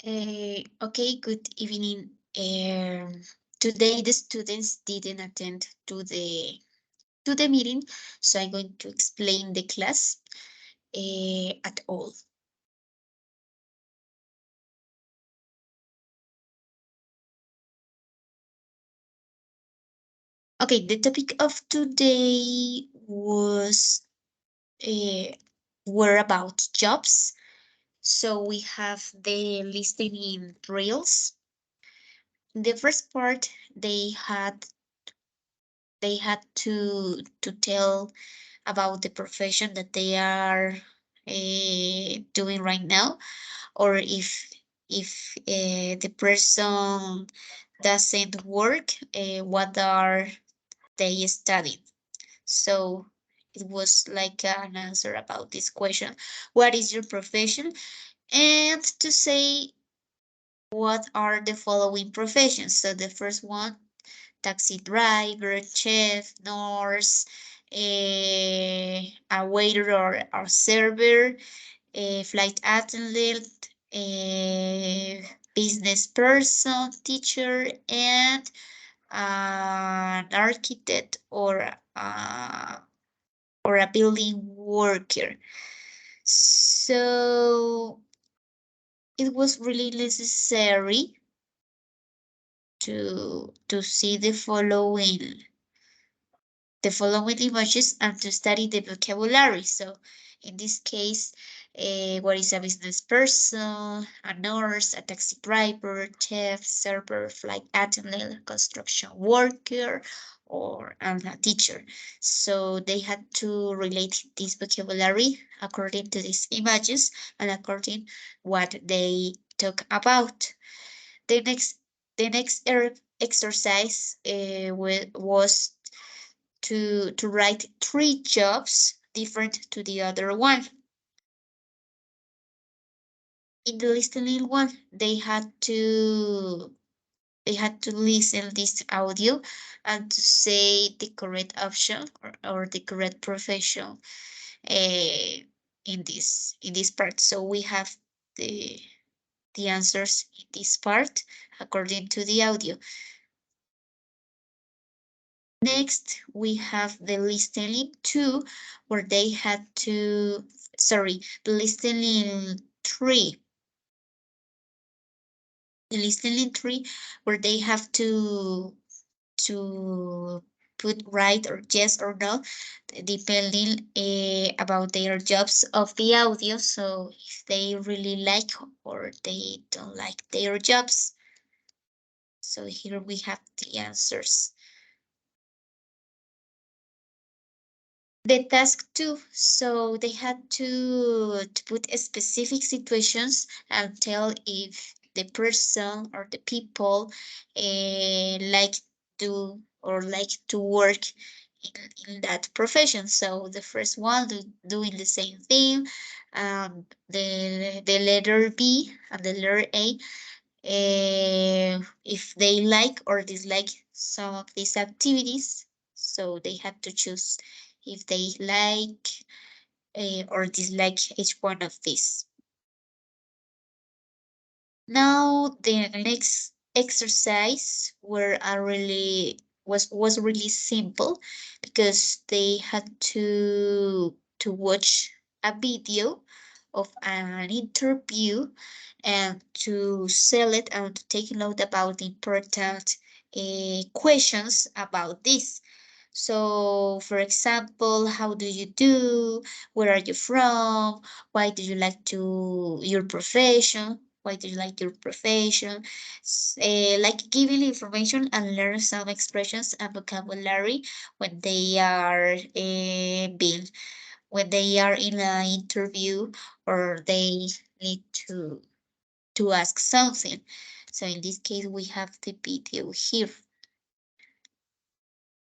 Okay, good evening. Today the students didn't attend to the meeting, so I'm going to explain the class at all. Okay, the topic of today was uh, were about jobs. So we have the listening drills. In the first part, they had to tell about the profession that they are doing right now, or if the person doesn't work, what are they studying. So it was like an answer about this question: what is your profession? And to say what are the following professions. So the first one: taxi driver, chef, nurse, a waiter or server, a flight attendant, a business person, teacher, and an architect or a building worker. So it was really necessary to see the following images and to study the vocabulary. So in this case, what is a business person, a nurse, a taxi driver, chef, server, flight attendant, construction worker, or and a teacher. So they had to relate this vocabulary according to these images and according what they talk about. The next exercise was to write three jobs different to the other one. In the listening one, they had to listen this audio and to say the correct option or the correct profession uh, in this part. So we have the answers in this part according to the audio. Next, we have the listening two, where they had to, sorry, the listening three. The listening three, where they have to put right or yes or no, depending about their jobs of the audio. So if they really like or they don't like their jobs. So here we have the answers. The task two, so they had to put specific situations and tell if the person or the people like to or like to work in that profession. So the first one doing the same thing, the letter B and the letter A, if they like or dislike some of these activities. So they had to choose if they like or dislike each one of these. Now the next exercise was really simple because they had to watch a video of an interview and to sell it and to take note about the important questions about this. So, for example, how do you do? Where are you from? Why do you like your profession? Why do you like your profession? Like giving information and learn some expressions and vocabulary when they are when they are in an interview or they need to ask something. So in this case, we have the video here.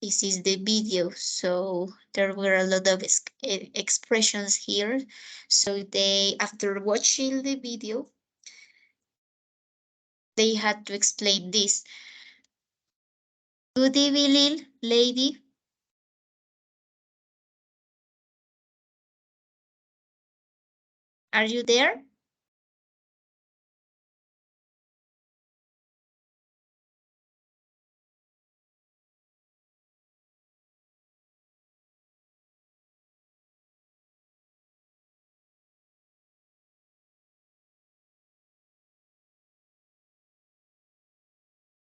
This is the video, so there were a lot of expressions here. So they, after watching the video, they had to explain this. Good evening, lady. Are you there?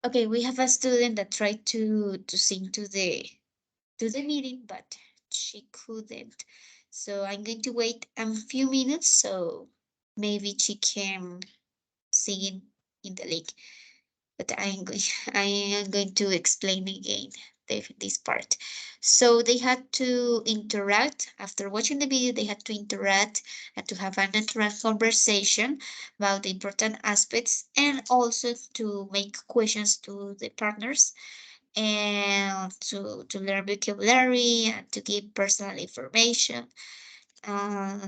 Okay, we have a student that tried to sing to the meeting, but she couldn't. So I'm going to wait a few minutes so maybe she can sing in the link. But I am going to explain again this part. So they had to interact after watching the video. They had to interact and to have a natural conversation about the important aspects and also to make questions to the partners and to learn vocabulary and to give personal information. Uh,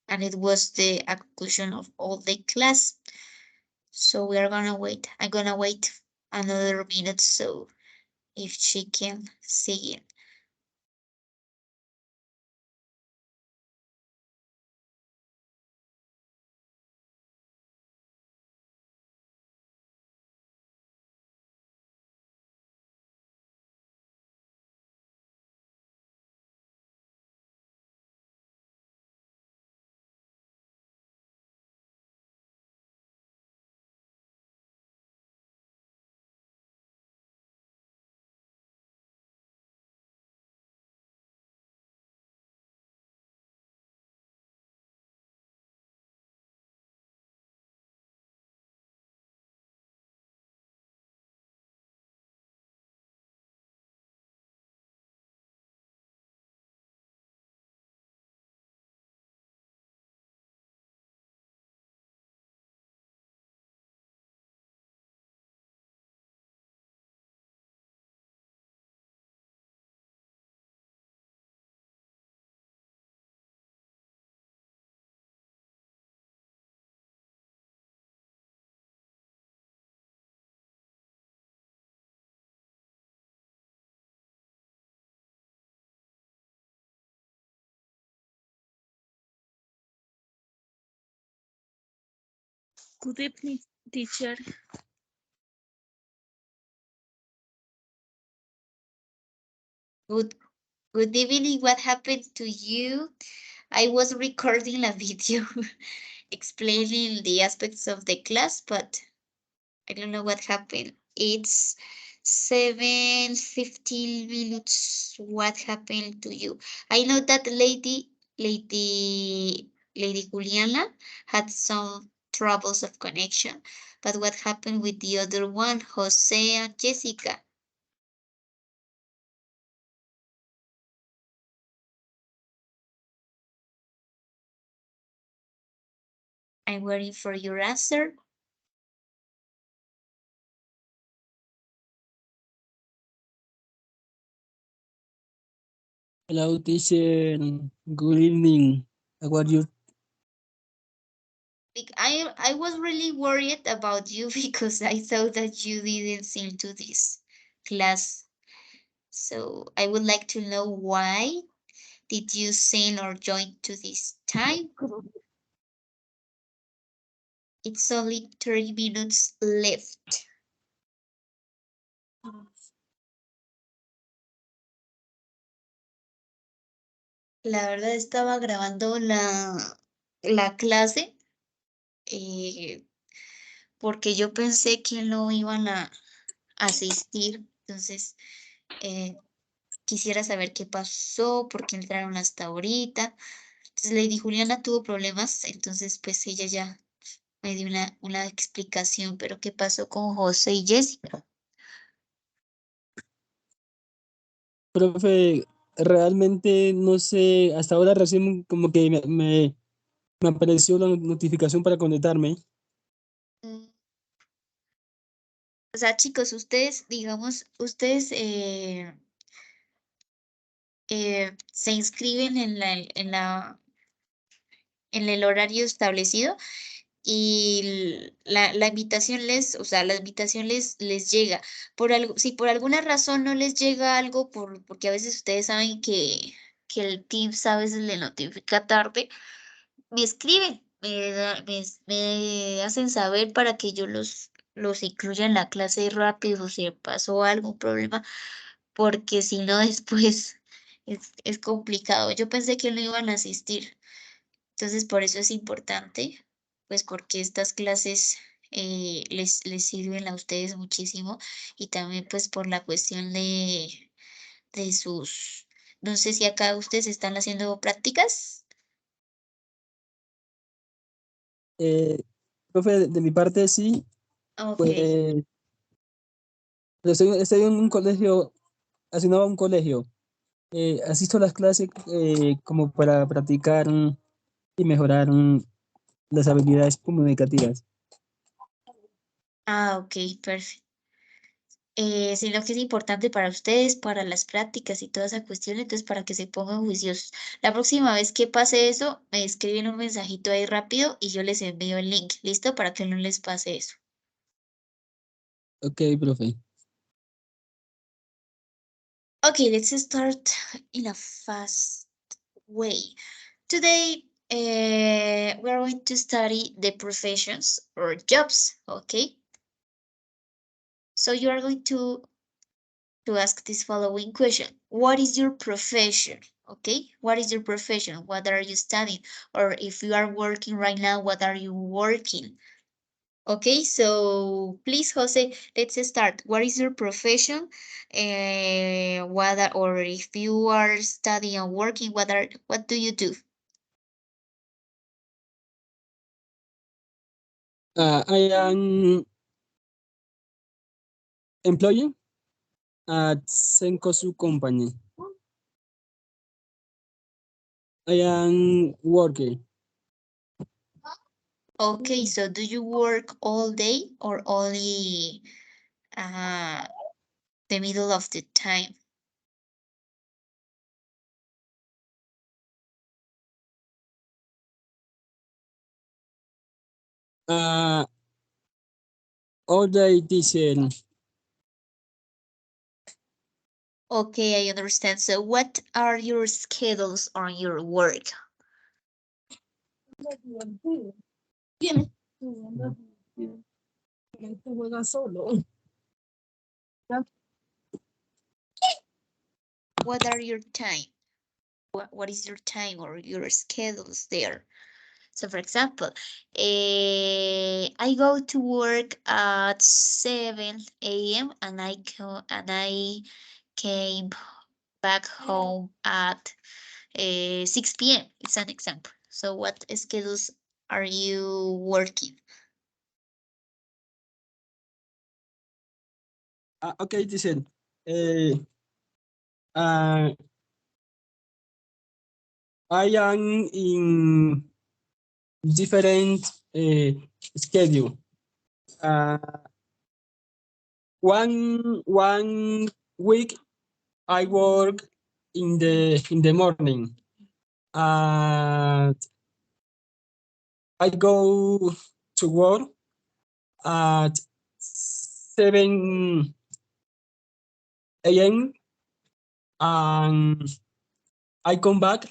and it was the conclusion of all the class. So we are gonna wait. I'm gonna wait another minute so if she can see it. Good evening, teacher. Good good evening. What happened to you? I was recording a video explaining the aspects of the class, but I don't know what happened. It's 7:15 minutes. What happened to you? I know that lady Juliana had some troubles of connection, but what happened with the other one, Jose and Jessica? I'm waiting for your answer. Hello, teacher. Good evening. How are you? I was really worried about you because I thought that you didn't seem to this class. So I would like to know why did you sing or join to this time? It's only 30 minutes left. La verdad estaba grabando la clase eh, porque yo pensé que no iban a asistir. Entonces, eh, quisiera saber qué pasó, por qué entraron hasta ahorita. Entonces, Lady Juliana tuvo problemas, entonces pues ella ya me dio una explicación, pero ¿qué pasó con José y Jessica? Profe, realmente no sé, hasta ahora recién como que me apareció la notificación para conectarme. Mm, O sea, chicos, ustedes, digamos, ustedes se inscriben en el horario establecido y la invitación o sea, la invitación les llega. Por algo, si por alguna razón no les llega algo, porque a veces ustedes saben que el Teams a veces le notifica tarde, me escriben, me hacen saber para que yo los incluya en la clase rápido si pasó algún problema, porque si no después es complicado. Yo pensé que no iban a asistir, entonces por eso es importante, pues porque estas clases les sirven a ustedes muchísimo y también pues por la cuestión de sus, no sé si acá ustedes están haciendo prácticas. Profe, de mi parte sí, Ok. pues pero estoy en un colegio, asignado a un colegio. Asisto a las clases como para practicar y mejorar las habilidades comunicativas. Ah, ok, perfecto. Sino que es importante para ustedes, para las prácticas y toda esa cuestión, entonces para que se pongan juiciosos. La próxima vez que pase eso, me escriben un mensajito ahí rápido y yo les envío el link, ¿listo? Para que no les pase eso. Ok, profe. Okay, let's start in a fast way. Today, we're going to study the professions or jobs, okay? So you are going to ask this following question. What is your profession? Okay, what is your profession? What are you studying? Or if you are working right now, what are you working? Okay, so please, Jose, let's start. What is your profession? Or if you are studying and working, what do you do? I am employee at Senkosu Company. I am working. Okay, so do you work all day or only uh, the middle of the time? Uh, all day teacher. Okay, I understand. So what are your schedules on your work? What are your time? What is your time or your schedules there? So for example, I go to work at 7 a.m. and I came back home at 6 p.m. It's an example. So what schedules are you working? Okay, teacher. Uh, uh, I am in different schedule. Uh, one week I work in the morning. Uh, I go to work at 7 a.m. and I come back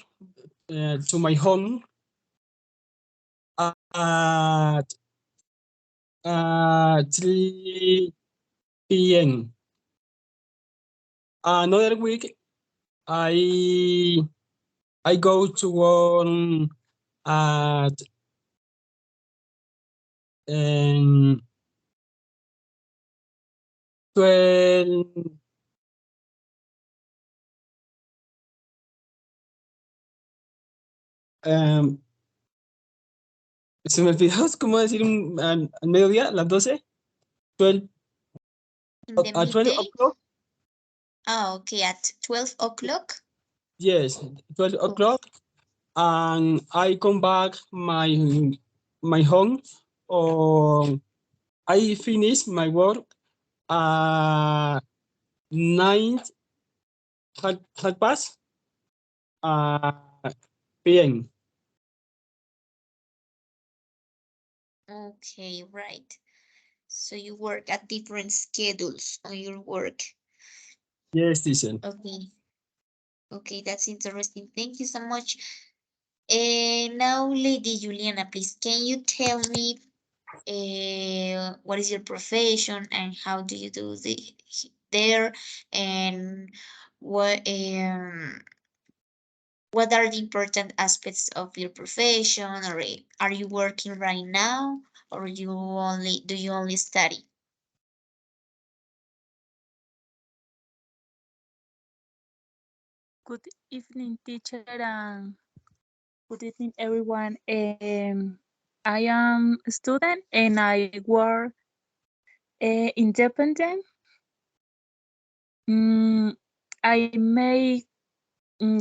to my home at 3 p.m. Another week, I go to work at 12. um, Se me olvidó cómo decir al mediodía, las 12. 12, In the at 12 midday? o'clock. Ah, okay, at 12 o'clock? Yes, 12 Okay. o'clock. And I come back my home, or I finish my work at 9 half past p.m. Okay, right. So you work at different schedules on your work. Yes, teacher. Okay. Okay, that's interesting. Thank you so much. And now, Lady Juliana, please, can you tell me what is your profession and how do you do there, and what are the important aspects of your profession, or are you working right now, or do you only study? Good evening, teacher, and good evening, everyone. I am a student and I work independent. Mm, I make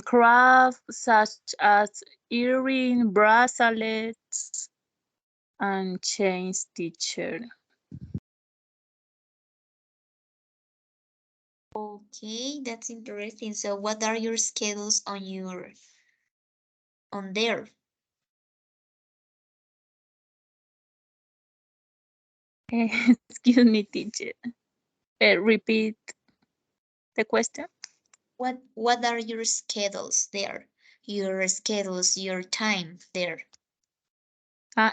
crafts such as earring, bracelets, and chains, teacher. Okay, that's interesting. So what are your schedules on there? Excuse me, teacher. Repeat the question. What are your schedules there? Your schedules, your time there.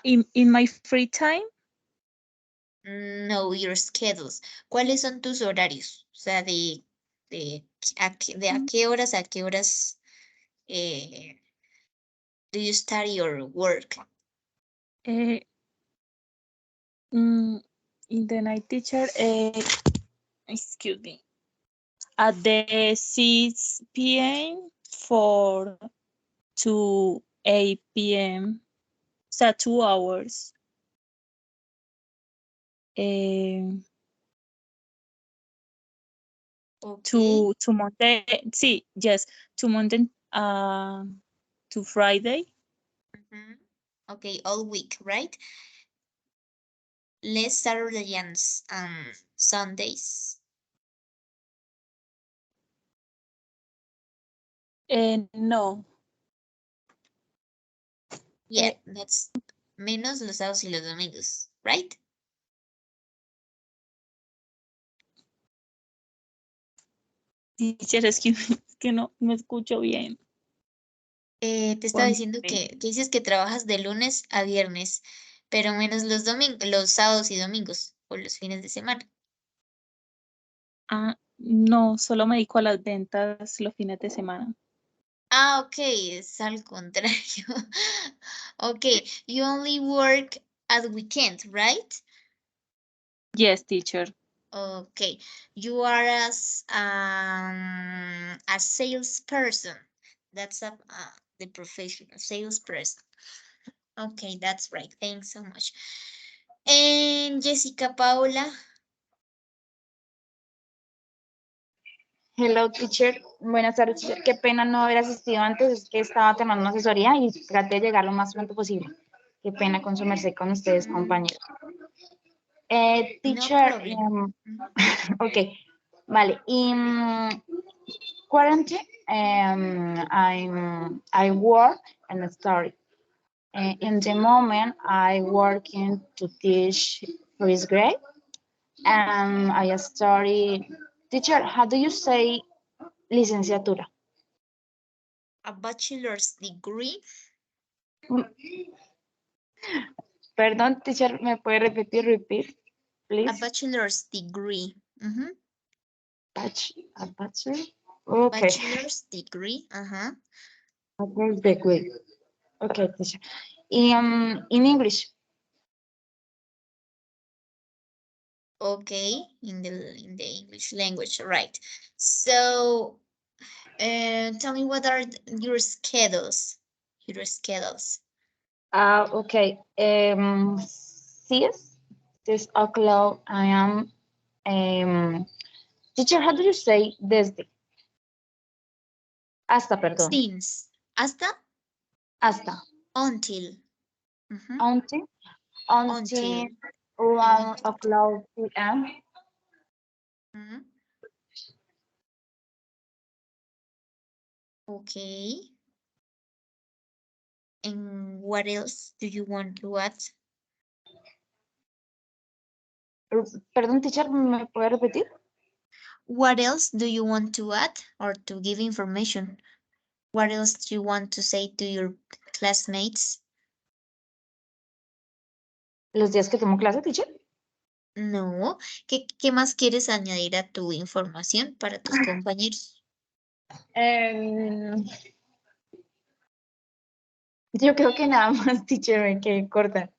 In my free time, No, your schedules. ¿Cuáles son tus horarios? O sea, de a mm, qué horas a qué horas eh, do you study or work? uh, mm, in the night, teacher, excuse me, at the 6 p.m. for to 8 p.m. So 2 hours. Um, Okay. to Monday, sí, yes, to Monday to Friday. Mhm. Okay, all week, right? Less Saturday and Sundays. No, Yeah, that's menos los sábados y los domingos, right? teacher, excuse me, es que no me escucho bien. Te estaba One diciendo moment. que dices que trabajas de lunes a viernes, pero menos los domingos, los sábados y domingos o los fines de semana. No, solo me dedico a las ventas los fines de semana. Ah, ok, es al contrario. Okay, you only work at weekend, right? Yes, teacher. Okay, you are a salesperson. That's the profession, a salesperson. Okay, that's right. Thanks so much. And Jessica Paula. Hello, teacher. Buenas tardes, teacher. Qué pena no haber asistido antes, es que estaba tomando una asesoría y traté de llegar lo más pronto posible. Qué pena con su merced con ustedes, compañeros. No Teacher, problem. Mhm. ok, vale. Currently, I work and study. In the moment, I working to teach first grade, and I study. Teacher, how do you say licenciatura? A bachelor's degree. Perdón, teacher, ¿me puede repeat, A please? bachelor's degree. Mhm. A bachelor? Okay, Bachelor's degree. Uh-huh. bachelor's degree. Okay, teacher. In English, Okay, in the English language, right? So, tell me what are your schedules? Your schedules. okay. 6 o'clock, I am, teacher, how do you say desde? Hasta, perdón. Since. Hasta. Hasta. Until. Mhm. Until, until Until. And then 1 o'clock p.m. mhm. Okay. And what else do you want to add? Perdón, teacher, ¿me puede repetir? What else do you want to add or to give information? What else do you want to say to your classmates? Los días que tomo clase, teacher. No. ¿Qué más quieres añadir a tu información para tus compañeros? Em, yo creo que nada más, teacher, me quedé corta.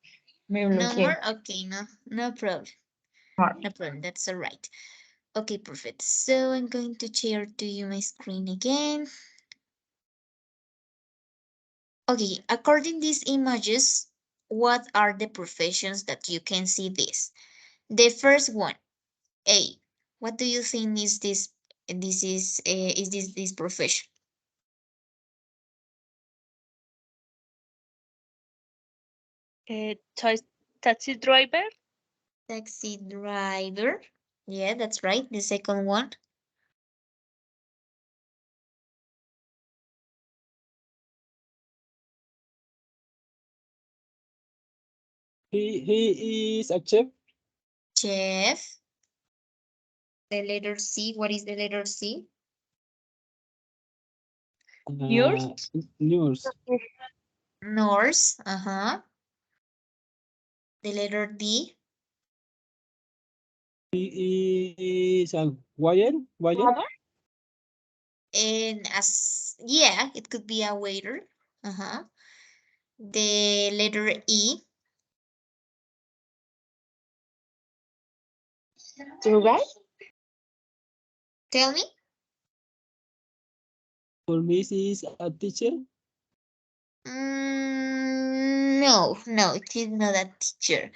No Okay. more? Okay, no problem. More. No problem. That's all right. Okay, perfect. So I'm going to share to you my screen again. Okay, according these images, what are the professions that you can see this? The first one, A. What do you think is this? Is this profession? Taxi driver. Taxi driver. Yeah, that's right. The second one. He is a chef. Chef. The letter C. What is the letter C? Yours. Uh, News. Nurse. Uh-huh. The letter D. He is a wire. And as yeah, it could be a waiter. Uh-huh. The letter E. Tour guide? Tell me. For me, he is a teacher. No, it is not a teacher.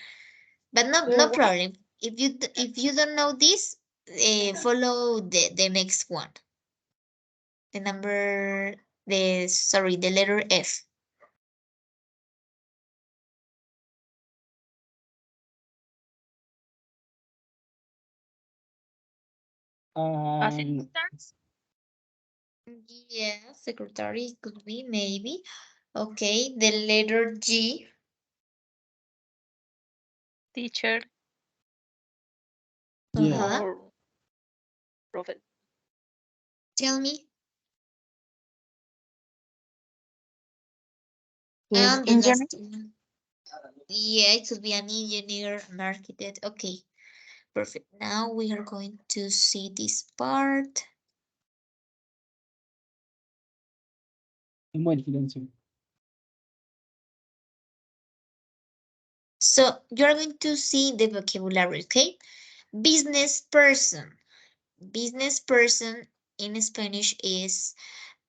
But no Tour guide? problem. If you don't know this, follow the next one. The number the sorry the letter F. Um, Assistant. Yeah, secretary could be maybe. Okay, the letter G. Teacher. yeah. Uh-huh. Or prophet. Tell me. He's And the engineer. last one. Yeah, it could be an engineer, an architect. Okay, perfect. Now we are going to see this part. Bueno, silencio. So you're going to see the vocabulary, okay? Business person. Business person in Spanish is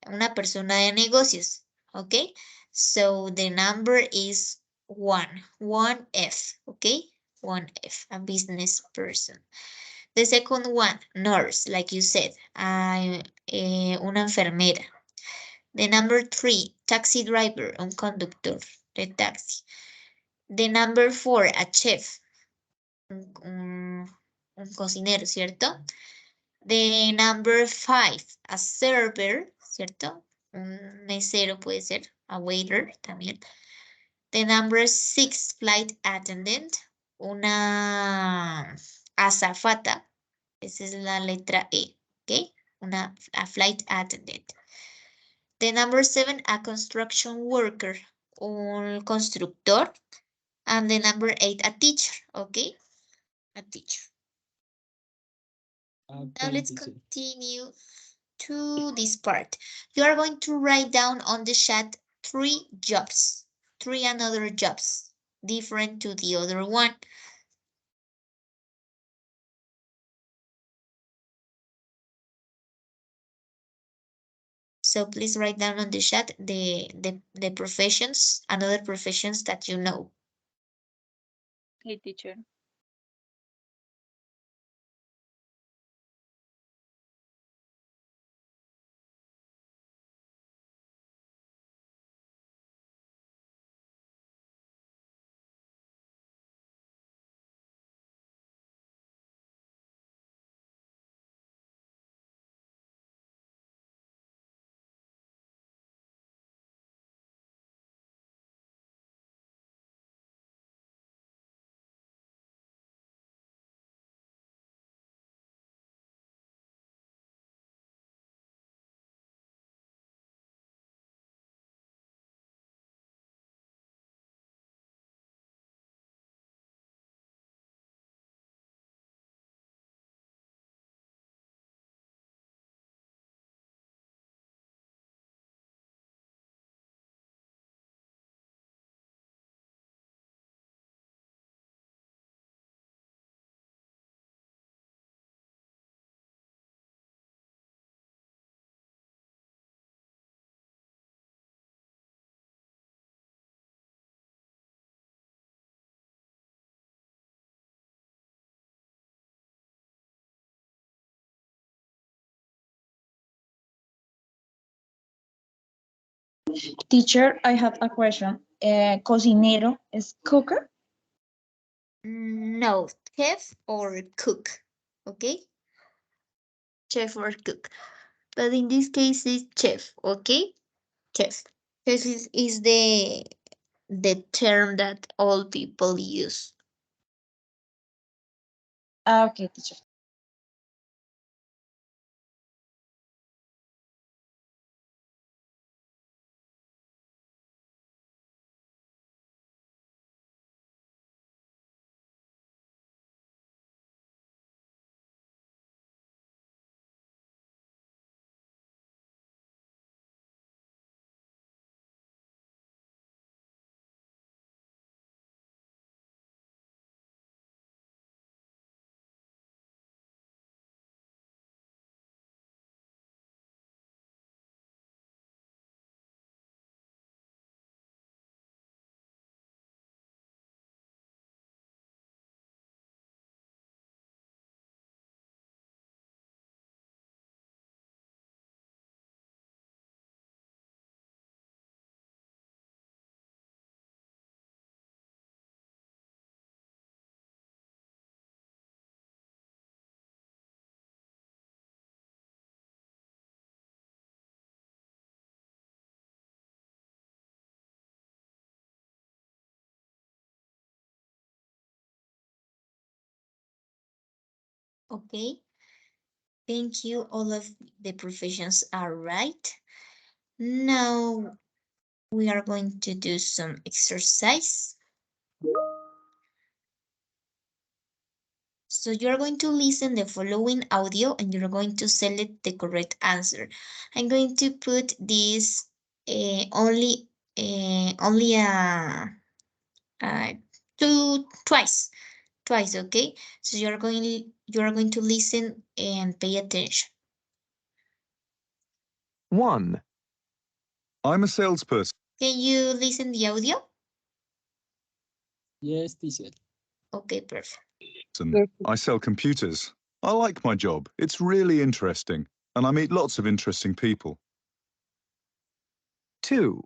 una persona de negocios, okay? So the number is 1F, okay? 1F, a business person. The second one, nurse, like you said, una enfermera. The number 3, taxi driver, un conductor de taxi. The number 4, a chef, un cocinero, ¿cierto? The number 5, a server, ¿cierto? Un mesero puede ser, a waiter también. The number 6, flight attendant, una azafata. Esa es la letra E, ¿ok? A flight attendant. The number 7, a construction worker, un constructor. And the number 8, a teacher, okay? A teacher. Now let's Teacher. continue to this part. You are going to write down on the chat 3 jobs, 3 another jobs, different to the other one. So please write down on the chat the professions, another professions that you know. Okay, teacher. Teacher, I have a question. Cocinero is cooker? No, chef or cook. Okay? Chef or cook. But in this case, it's chef. Okay? Chef. Chef is the term that all people use. Okay, teacher. Okay? Thank you. All of the professions are right. Now we are going to do some exercise. So you're going to listen the following audio and you're going to select the correct answer. I'm going to put this only uh, twice, okay? So you're going to listen and pay attention. 1. I'm a salesperson. Can you listen the audio? Yes, teacher. Okay, perfect. I sell computers. I like my job. It's really interesting, and I meet lots of interesting people. 2.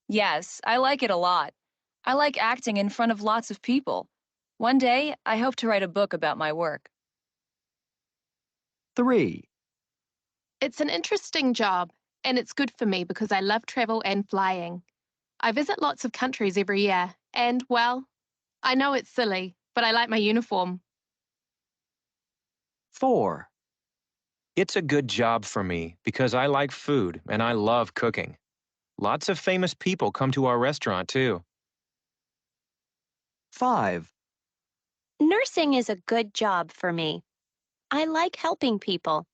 Yes, I like it a lot. I like acting in front of lots of people. One day, I hope to write a book about my work. 3. It's an interesting job, and it's good for me because I love travel and flying. I visit lots of countries every year, and, well, I know it's silly, but I like my uniform. 4. It's a good job for me because I like food and I love cooking. Lots of famous people come to our restaurant too. 5. Nursing is a good job for me. I like helping people.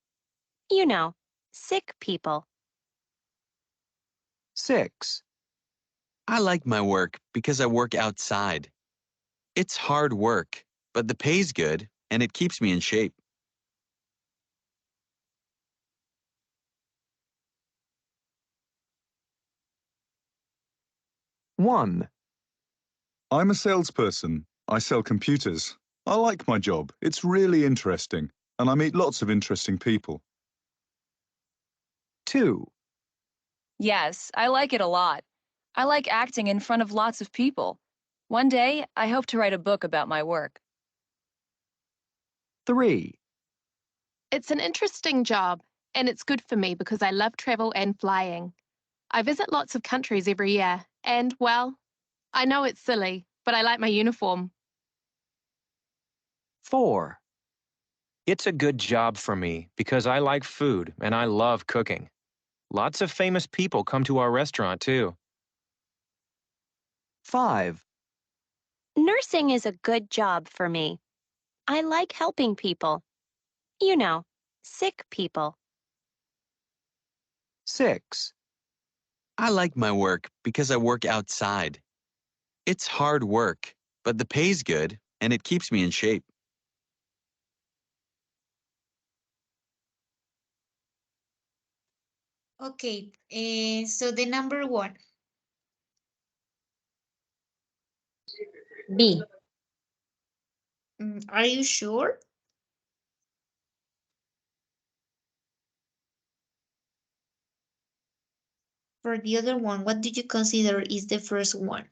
You know, sick people. 6. I like my work because I work outside. It's hard work, but the pay's good and it keeps me in shape. One. I'm a salesperson. I sell computers. I like my job. It's really interesting, and I meet lots of interesting people. 2. Yes, I like it a lot. I like acting in front of lots of people. One day, I hope to write a book about my work. 3. It's an interesting job, and it's good for me because I love travel and flying. I visit lots of countries every year, and, well, I know it's silly, but I like my uniform. 4. It's a good job for me because I like food and I love cooking. Lots of famous people come to our restaurant too. 5. Nursing is a good job for me. I like helping people. You know, sick people. 6. I like my work because I work outside. It's hard work, but the pay's good and it keeps me in shape. Okay, so the number 1. B. Are you sure? For the other one, what do you consider is the first one?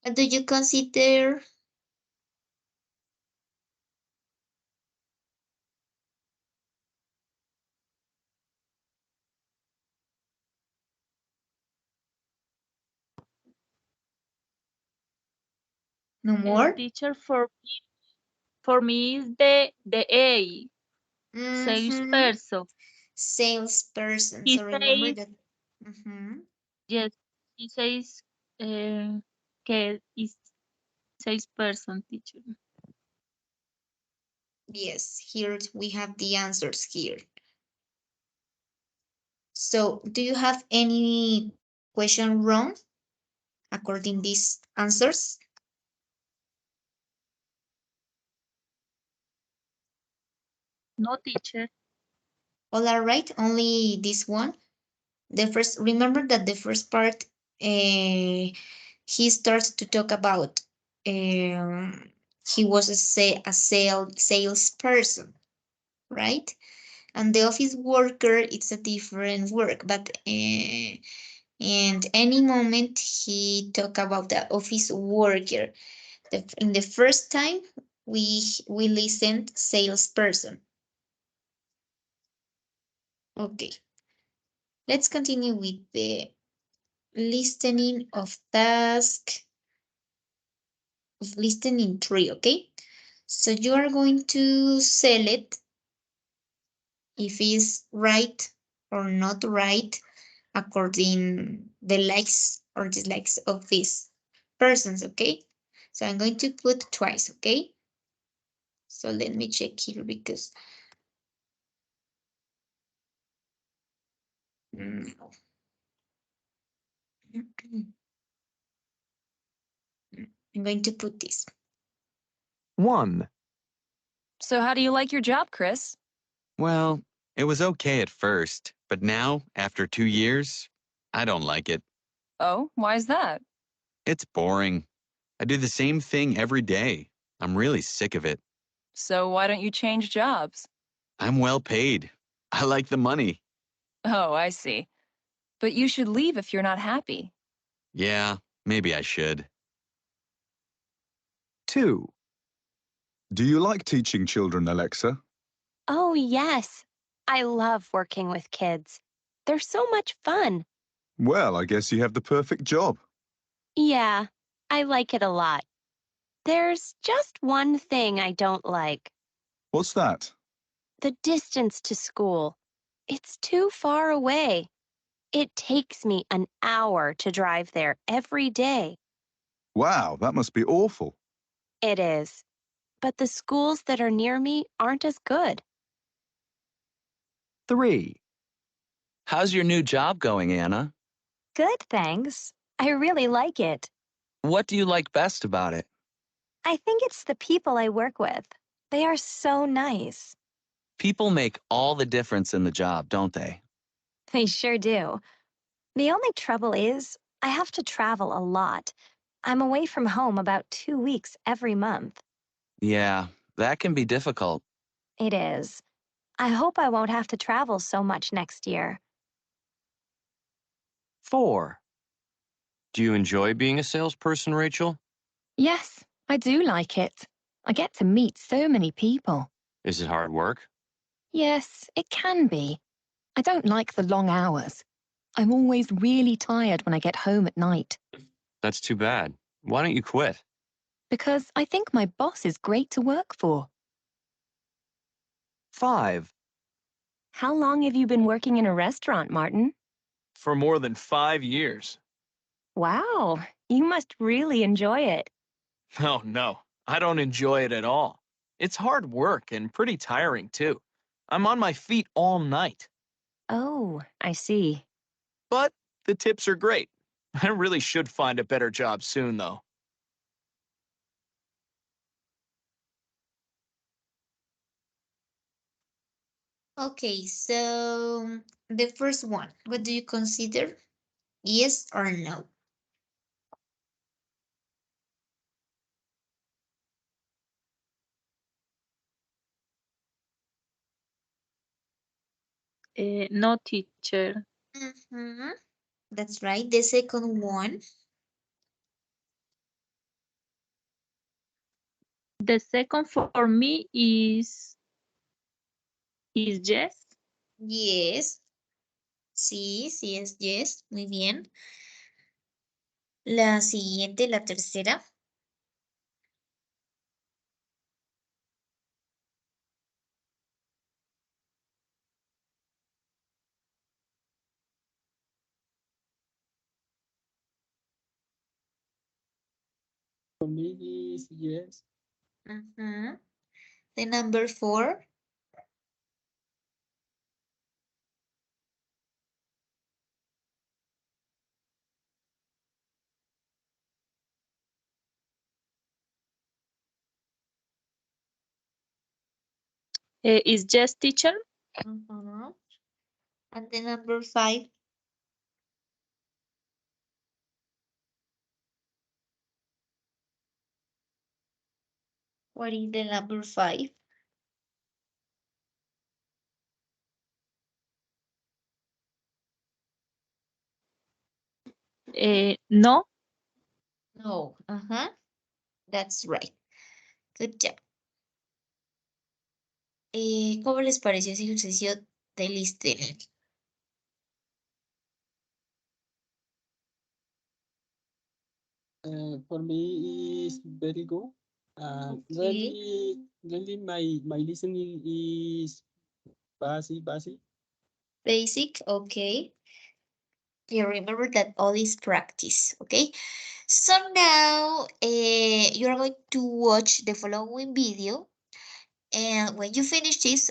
What do you consider? No more? Teacher, for me is the A, salesperson. Salesperson. He So remember says that. Mhm. yes. He says que is salesperson, teacher. Yes, here we have the answers here. So, do you have any question wrong according these answers? No, teacher. All are right, only this one. The first, remember that the first part, he starts to talk about he was salesperson, right? And the office worker, it's a different work, but and any moment he talk about the office worker. In the first time we listened salesperson. Okay, let's continue with the listening of task of listening tree. Okay, so you are going to select if it's right or not right according the likes or dislikes of these persons. Okay, so I'm going to put twice. Okay, so let me check here because no. I'm going to put this. 1. So how do you like your job, Chris? Well, it was okay at first, but now, after 2 years, I don't like it. Oh, why is that? It's boring. I do the same thing every day. I'm really sick of it. So why don't you change jobs? I'm well paid. I like the money. Oh, I see. But you should leave if you're not happy. Yeah, maybe I should. 2. Do you like teaching children, Alexa? Oh, yes. I love working with kids. They're so much fun. Well, I guess you have the perfect job. Yeah, I like it a lot. There's just one thing I don't like. What's that? The distance to school. It's too far away. It takes me an hour to drive there every day. Wow, that must be awful. It is. But the schools that are near me aren't as good. 3. How's your new job going, Anna? Good, thanks. I really like it. What do you like best about it? I think it's the people I work with. They are so nice. People make all the difference in the job, don't they? They sure do. The only trouble is, I have to travel a lot. I'm away from home about 2 weeks every month. Yeah, that can be difficult. It is. I hope I won't have to travel so much next year. 4. Do you enjoy being a salesperson, Rachel? Yes, I do like it. I get to meet so many people. Is it hard work? Yes, it can be. I don't like the long hours. I'm always really tired when I get home at night That's too bad. Why don't you quit? because I think my boss is great to work for. 5. How long have you been working in a restaurant, Martin? For more than 5 years. Wow, you must really enjoy it. Oh, no, I don't enjoy it at all. It's hard work and pretty tiring, too. I'm on my feet all night. Oh, I see. But the tips are great. I really should find a better job soon, though. Okay, so the first one, what do you consider? Yes or no? No, teacher. That's right. The second one. The second for me is yes. Yes. Sí, sí es yes. Muy bien. La siguiente, la tercera. For me is yes. The number 4. Is yes, teacher. And the number 5. What is the number 5? No. No. That's right. Good job. ¿Cómo les pareció ese ejercicio de listening? For me is very good. Okay. Really my listening is basic. Basic, okay. You remember that all is practice, okay? So now you are going to watch the following video, and when you finish this,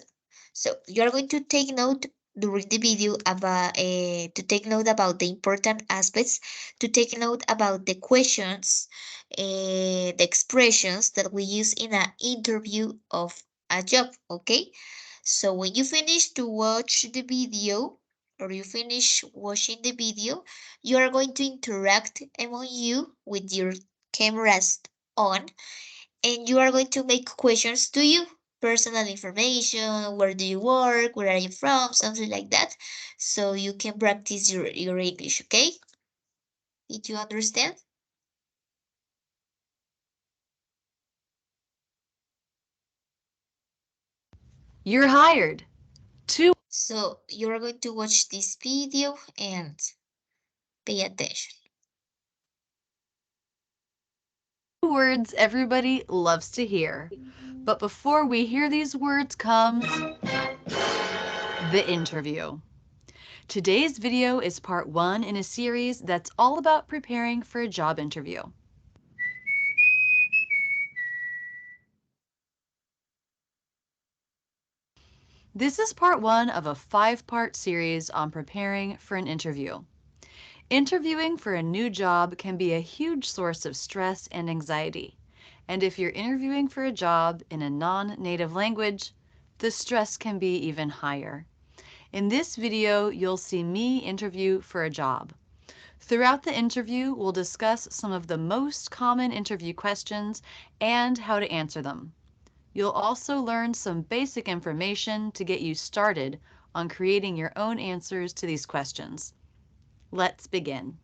so you are going to take note during the video about to take note about the important aspects, to take note about the questions, the expressions that we use in an interview of a job, okay? So when you finish to watch the video, or you finish watching the video, you are going to interact among you with your cameras on, and you are going to make questions to you, personal information, where do you work, where are you from, something like that, so you can practice your English, okay? Did you understand? You're hired. So you're going to watch this video and pay attention. Words everybody loves to hear. But before we hear these words comes the interview. Today's video is part 1 in a series that's all about preparing for a job interview. This is part 1 of a 5-part series on preparing for an interview. Interviewing for a new job can be a huge source of stress and anxiety. And if you're interviewing for a job in a non-native language, the stress can be even higher. In this video, you'll see me interview for a job. Throughout the interview, we'll discuss some of the most common interview questions and how to answer them. You'll also learn some basic information to get you started on creating your own answers to these questions. Let's begin.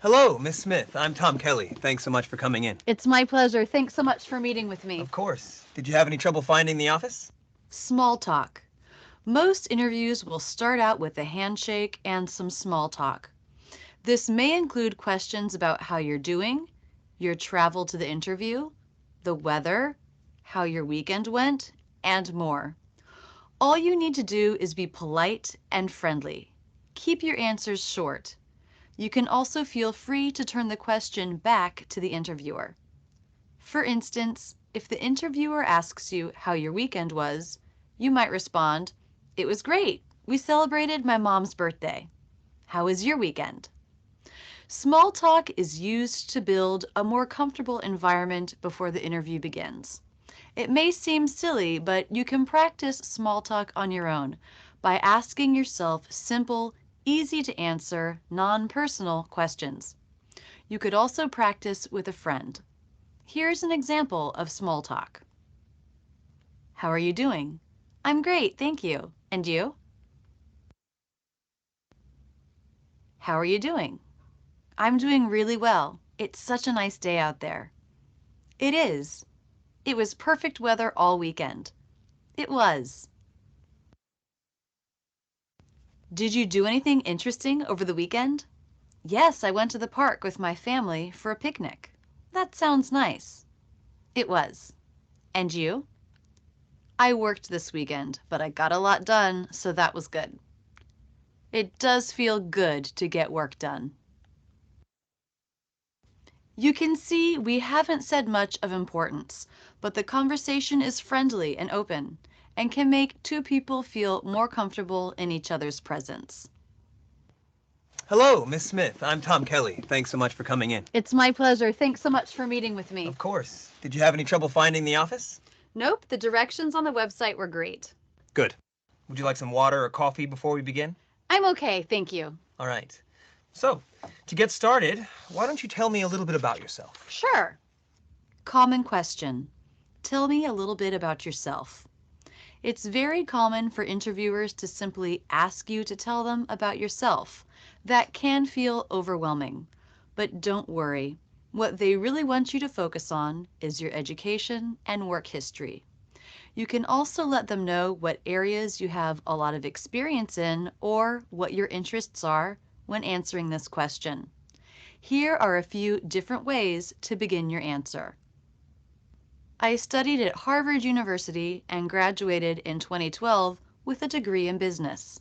Hello, Miss Smith. I'm Tom Kelly. Thanks so much for coming in. It's my pleasure. Thanks so much for meeting with me. Of course. Did you have any trouble finding the office? Small talk. Most interviews will start out with a handshake and some small talk. This may include questions about how you're doing, your travel to the interview, the weather, how your weekend went, and more. All you need to do is be polite and friendly. Keep your answers short. You can also feel free to turn the question back to the interviewer. For instance, if the interviewer asks you how your weekend was, you might respond, "It was great. We celebrated my mom's birthday. How was your weekend?" Small talk is used to build a more comfortable environment before the interview begins. It may seem silly, but you can practice small talk on your own by asking yourself simple, easy to answer, non-personal questions. You could also practice with a friend. Here's an example of small talk. How are you doing? I'm great, thank you. And you? How are you doing? I'm doing really well. It's such a nice day out there. It is. It was perfect weather all weekend. It was. Did you do anything interesting over the weekend? Yes, I went to the park with my family for a picnic. That sounds nice. It was. And you? I worked this weekend, but I got a lot done, so that was good. It does feel good to get work done. You can see we haven't said much of importance, but the conversation is friendly and open and can make two people feel more comfortable in each other's presence. Hello, Miss Smith. I'm Tom Kelly. Thanks so much for coming in. It's my pleasure. Thanks so much for meeting with me. Of course. Did you have any trouble finding the office? Nope, the directions on the website were great. Good. Would you like some water or coffee before we begin? I'm okay, thank you. All right. So, to get started, why don't you tell me a little bit about yourself? Sure. Common question. Tell me a little bit about yourself. It's very common for interviewers to simply ask you to tell them about yourself. That can feel overwhelming, but don't worry. What they really want you to focus on is your education and work history. You can also let them know what areas you have a lot of experience in or what your interests are when answering this question. Here are a few different ways to begin your answer. I studied at Harvard University and graduated in 2012 with a degree in business.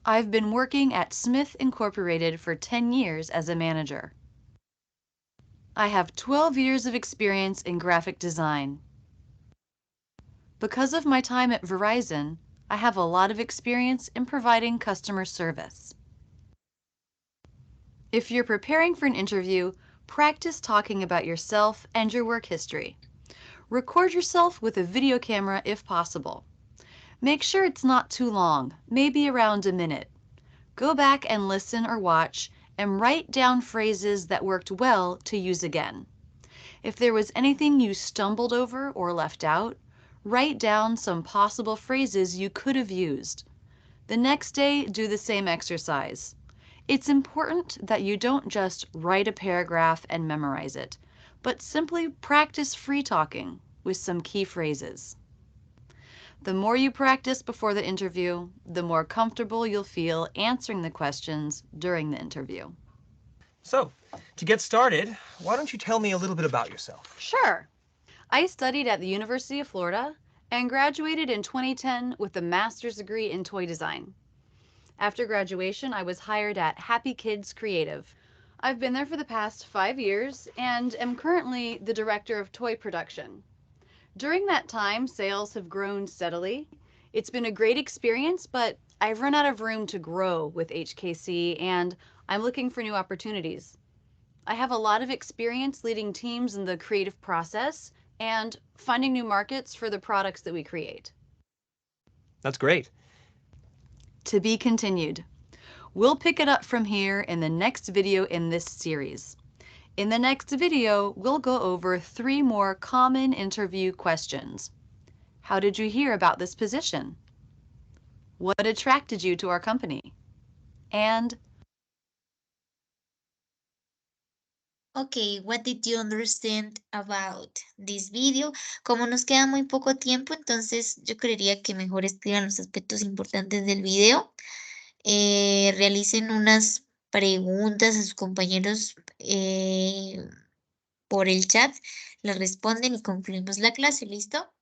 I've been working at Smith Incorporated for 10 years as a manager. I have 12 years of experience in graphic design. Because of my time at Verizon, I have a lot of experience in providing customer service. If you're preparing for an interview, practice talking about yourself and your work history. Record yourself with a video camera if possible. Make sure it's not too long, maybe around a minute. Go back and listen or watch and write down phrases that worked well to use again. If there was anything you stumbled over or left out, write down some possible phrases you could have used. The next day, do the same exercise. It's important that you don't just write a paragraph and memorize it, but simply practice free talking with some key phrases. The more you practice before the interview, the more comfortable you'll feel answering the questions during the interview. So, to get started, why don't you tell me a little bit about yourself? Sure. I studied at the University of Florida and graduated in 2010 with a master's degree in toy design. After graduation, I was hired at Happy Kids Creative. I've been there for the past 5 years and am currently the director of toy production. During that time, sales have grown steadily. It's been a great experience, but I've run out of room to grow with HKC and I'm looking for new opportunities. I have a lot of experience leading teams in the creative process and finding new markets for the products that we create. That's great. To be continued. We'll pick it up from here in the next video in this series. In the next video, we'll go over 3 more common interview questions. How did you hear about this position? What attracted you to our company? And Okay, what did you understand about this video? Como nos queda muy poco tiempo, entonces yo creería que mejor escriban los aspectos importantes del video. Realicen unas preguntas a sus compañeros por el chat, las responden y concluimos la clase, ¿listo?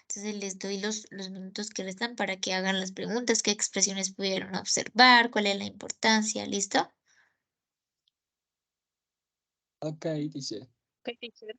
Entonces les doy los minutos que restan para que hagan las preguntas, qué expresiones pudieron observar, cuál es la importancia, ¿listo? Ok, teacher. Okay, teacher.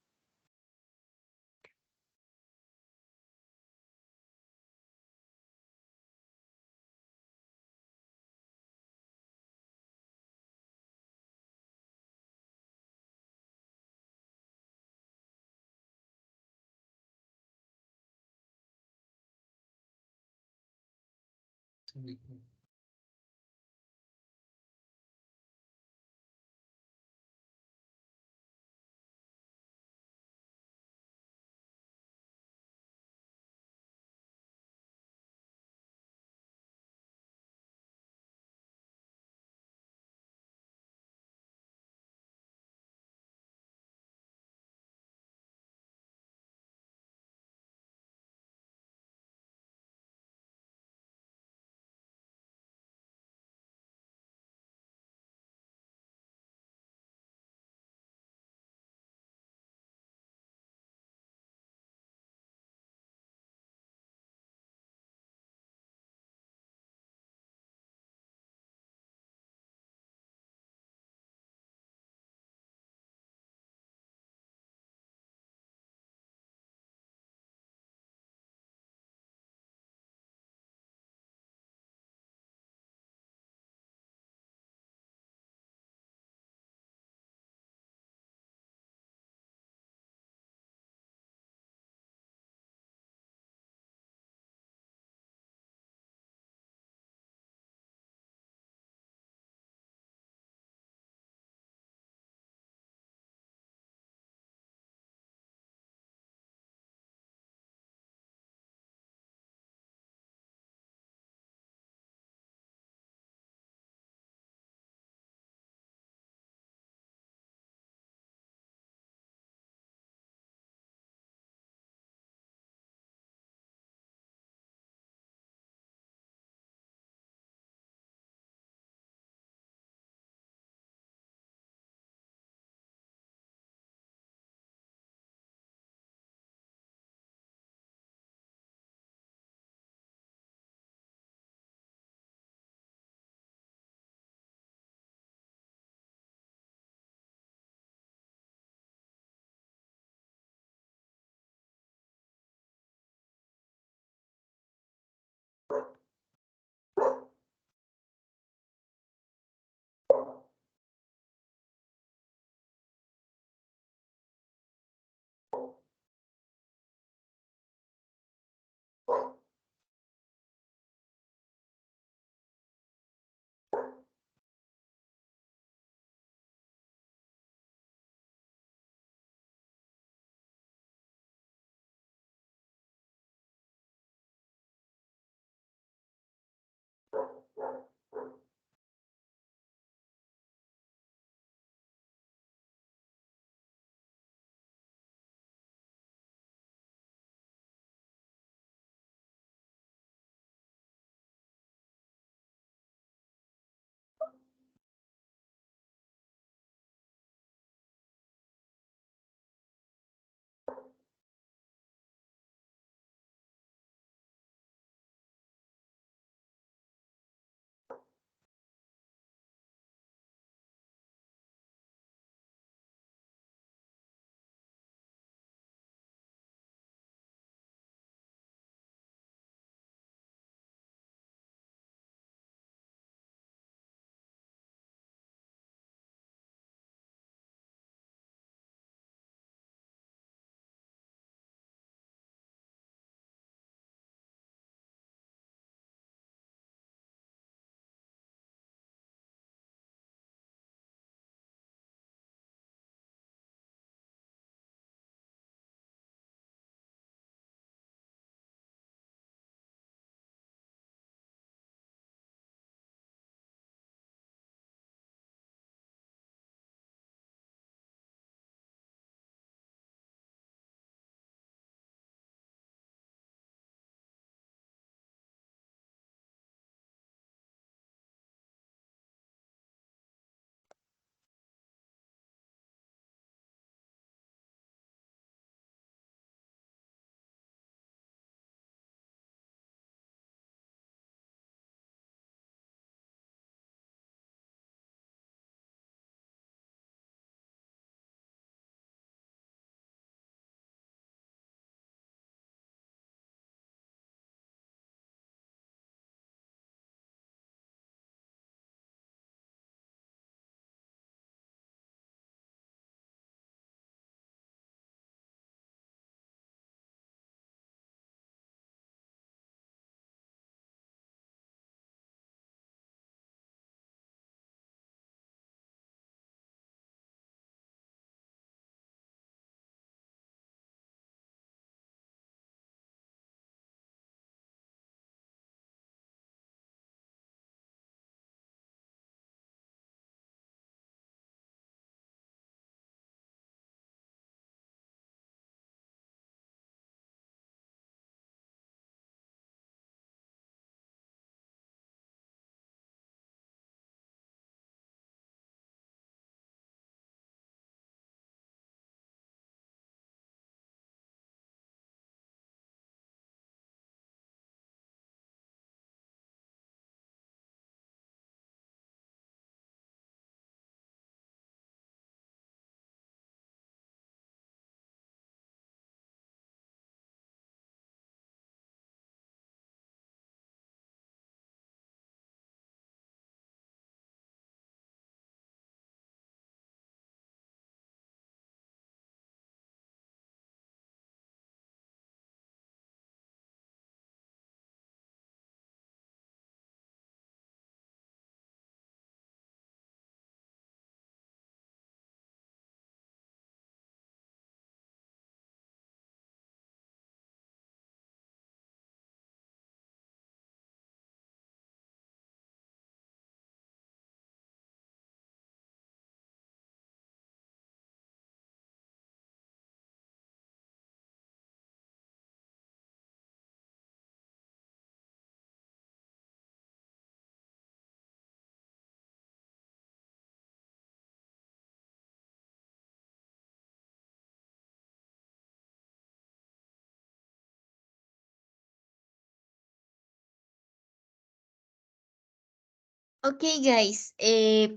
Okay, guys,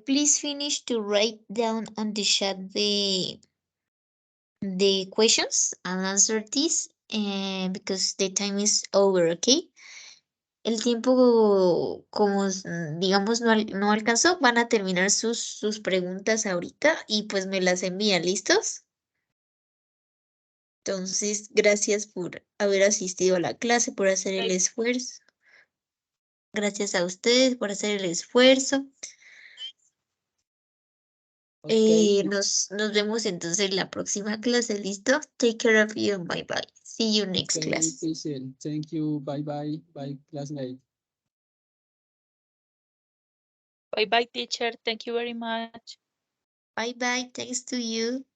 please finish to write down on the chat the questions and answer this, because the time is over, okay? El tiempo, como digamos, no alcanzó, van a terminar sus preguntas ahorita y pues me las envían, ¿listos? Entonces, gracias por haber asistido a la clase, por hacer el esfuerzo. Gracias a ustedes por hacer el esfuerzo. Okay. Nos vemos entonces en la próxima clase, ¿listo? Take care of you. Bye bye. See you next Okay, class. teacher. Thank you. Bye bye. Bye, classmate. Bye bye, teacher. Thank you very much. Bye bye. Thanks to you.